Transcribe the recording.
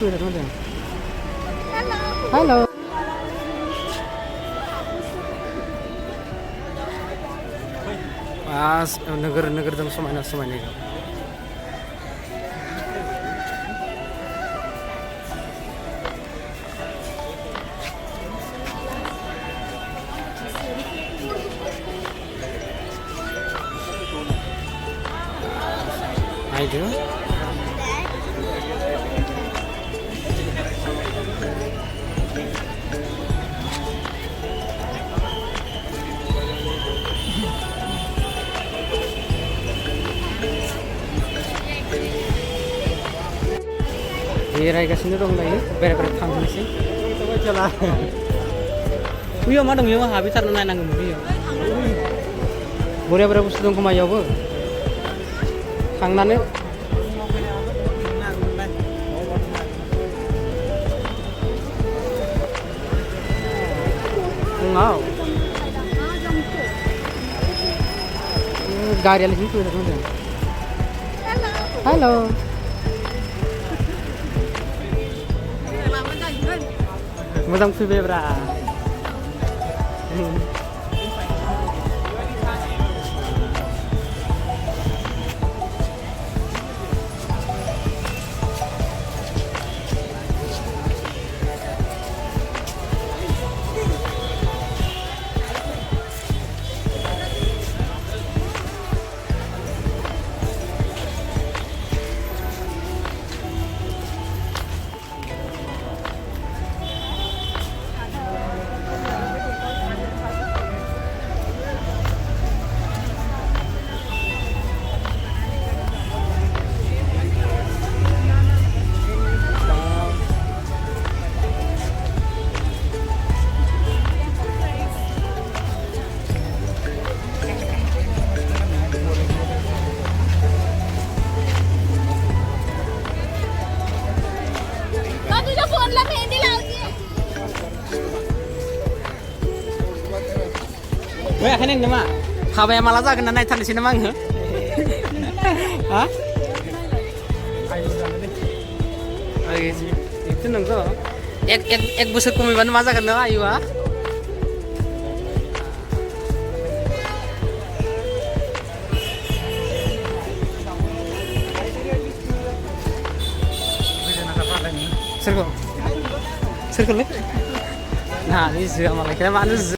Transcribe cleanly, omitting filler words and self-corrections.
Halo. Pas negara-negara dalam semuanya itu. Ayo. बेरायगासिनो दं दायो बेरायबाय थांनोसै बैयाव मा दं बेयाव हाबैथारनो नायनांगौमोन बैयाव बरिया बरिया बुस्थु दं खोमा इयावबो थांनानै फुङाव गारियालाय जि फैदों होनदों हेल' मोजां फैबायब्रा Weh, akhirnya ini mah, kabar malah tak kena naik tali sini mang, hah? Ayo sih, itu nengso, ek busuk kumi ban masa kena ayu ah? Circle, circle, nah ini juga malah kira manusia.